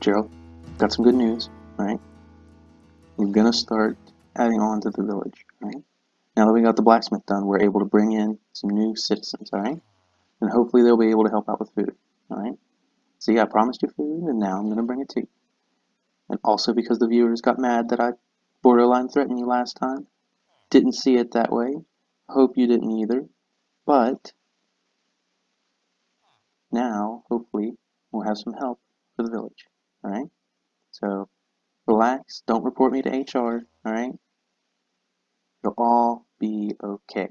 Gerald, got some good news, right? We're gonna start adding on to the village, right? Now that we got the blacksmith done, we're able to bring in some new citizens, alright? And hopefully they'll be able to help out with food, alright? See, I promised you food, and now I'm gonna bring it to you. And also because the viewers got mad that I borderline threatened you last time, didn't see it that way. Hope you didn't either. But now, hopefully, we'll have some help for the village, alright? So, relax, don't report me to HR, alright? You'll all be okay.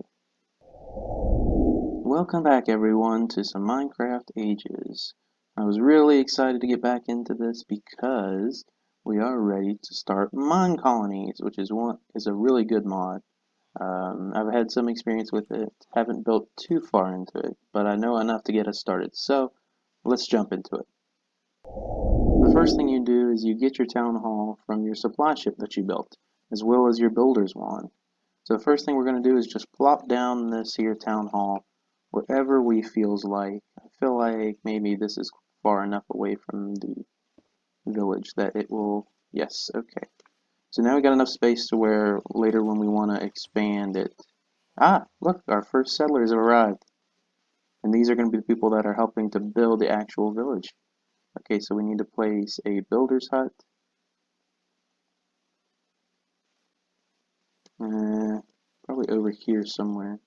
Welcome back everyone to some Minecraft Ages. I was really excited to get back into this because we are ready to start mine colonies, which is a really good mod. I've had some experience with it, haven't built too far into it, but I know enough to get us started. So let's jump into it. The first thing you do is you get your town hall from your supply ship that you built, as well as your builder's wand. So the first thing we're going to do is just plop down this here town hall wherever we feels like. I feel like maybe this is far enough away from the village that it will, yes, okay. So now we got enough space to where later when we want to expand it. Ah, look, our first settlers have arrived. And these are going to be the people that are helping to build the actual village. Okay, so we need to place a builder's hut. Probably over here somewhere.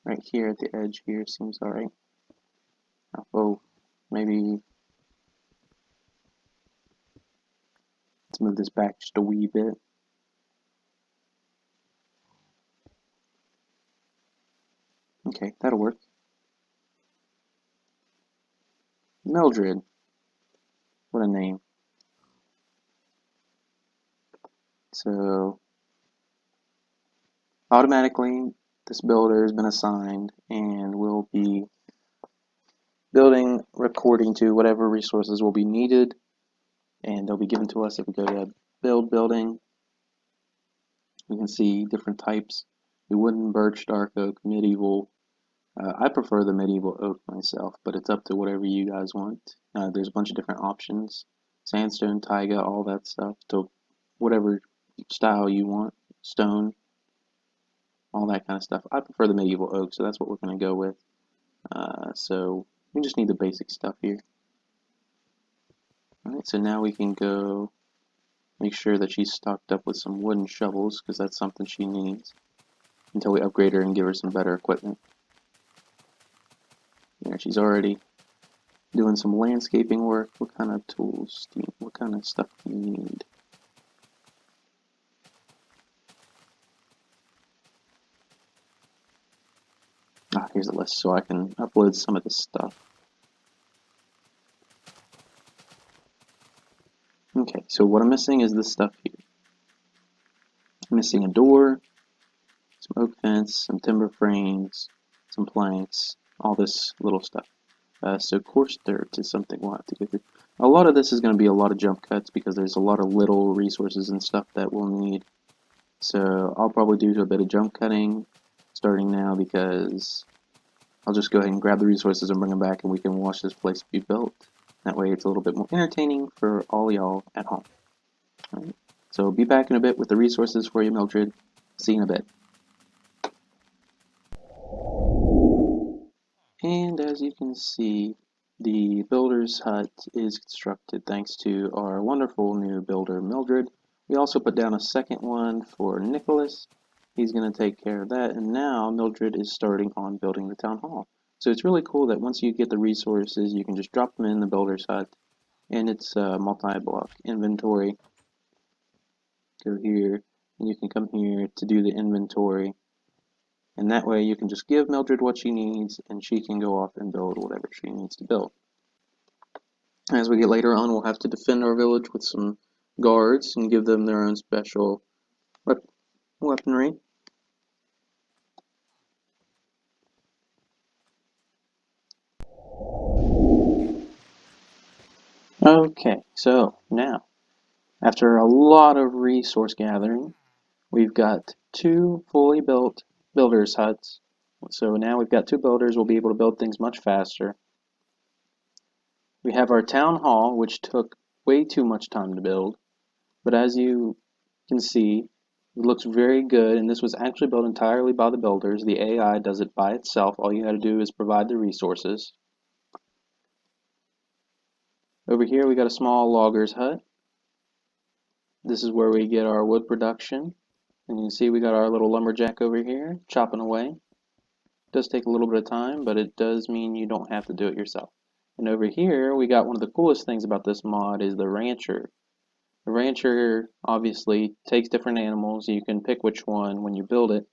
Right here at the edge here seems alright. Oh, maybe let's move this back just a wee bit. Okay, that'll work. Mildred. What a name. So, automatically, this builder has been assigned and will be building according to whatever resources will be needed, and they'll be given to us if we go to build building. We can see different types: the wooden, birch, dark oak, medieval. I prefer the medieval oak myself, but it's up to whatever you guys want. There's a bunch of different options: sandstone, taiga, all that stuff, to whatever style you want, stone, all that kind of stuff. I prefer the medieval oak, so that's what we're going to go with. So we just need the basic stuff here. Alright, so now we can go make sure that she's stocked up with some wooden shovels, because that's something she needs, until we upgrade her and give her some better equipment. Yeah, she's already doing some landscaping work. What kind of tools do you, what kind of stuff do you need? Ah, here's a list so I can upload some of this stuff. Okay, so what I'm missing is this stuff here. I'm missing a door, some oak fence, some timber frames, some planks, all this little stuff. So coarse dirt is something we'll have to go through. A lot of this is going to be a lot of jump cuts because there's a lot of little resources and stuff that we'll need. So I'll probably do a bit of jump cutting starting now, because I'll just go ahead and grab the resources and bring them back, and we can watch this place be built. That way it's a little bit more entertaining for all y'all at home. Alright, so be back in a bit with the resources for you, Mildred. See you in a bit. And as you can see, the builder's hut is constructed thanks to our wonderful new builder, Mildred. We also put down a second one for Nicholas. He's going to take care of that, and now Mildred is starting on building the town hall. So it's really cool that once you get the resources, you can just drop them in the builder's hut, and it's a multi-block inventory. Go here, and you can come here to do the inventory. And that way you can just give Mildred what she needs, and she can go off and build whatever she needs to build. As we get later on, we'll have to defend our village with some guards and give them their own special weaponry. Okay, so now, after a lot of resource gathering, we've got 2 fully built builders' huts. So now we've got 2 builders, we'll be able to build things much faster. We have our town hall, which took way too much time to build, but as you can see, it looks very good, and this was actually built entirely by the builders. The AI does it by itself. All you had to do is provide the resources. Over here we got a small logger's hut. This is where we get our wood production. And you can see we got our little lumberjack over here chopping away. It does take a little bit of time, but it does mean you don't have to do it yourself. And over here we got one of the coolest things about this mod is the rancher. The rancher obviously takes different animals. You can pick which one when you build it,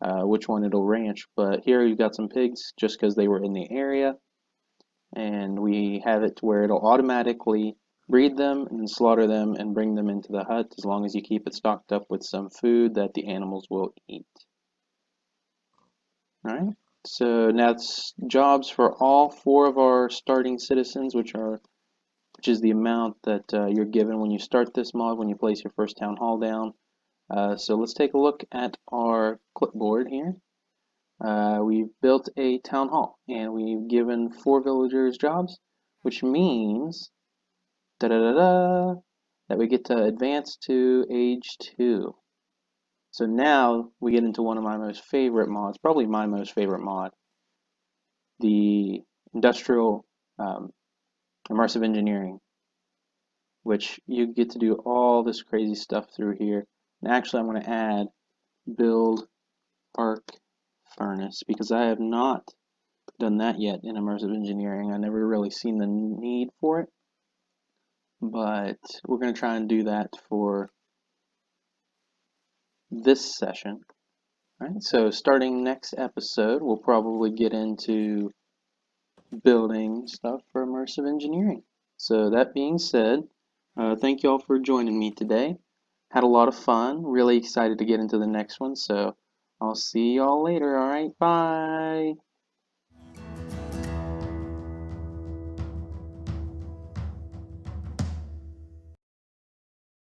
which one it'll ranch. But here you've got some pigs just because they were in the area. And we have it to where it'll automatically breed them and slaughter them and bring them into the hut as long as you keep it stocked up with some food that the animals will eat. Alright, so now it's jobs for all 4 of our starting citizens, which is the amount that you're given when you start this mod, when you place your first town hall down. So let's take a look at our clipboard here. We've built a town hall and we've given 4 villagers jobs, which means that we get to advance to age 2. So now we get into one of my most favorite mods, probably my most favorite mod, the industrial immersive engineering, which you get to do all this crazy stuff through here. And actually I'm going to add build arc furnace because I have not done that yet in immersive engineering. I never really seen the need for it, but we're going to try and do that for this session. All right, so starting next episode, we'll probably get into building stuff for immersive engineering. So that being said, thank you all for joining me today. Had a lot of fun. Really excited to get into the next one. So I'll see y'all later. All right, bye.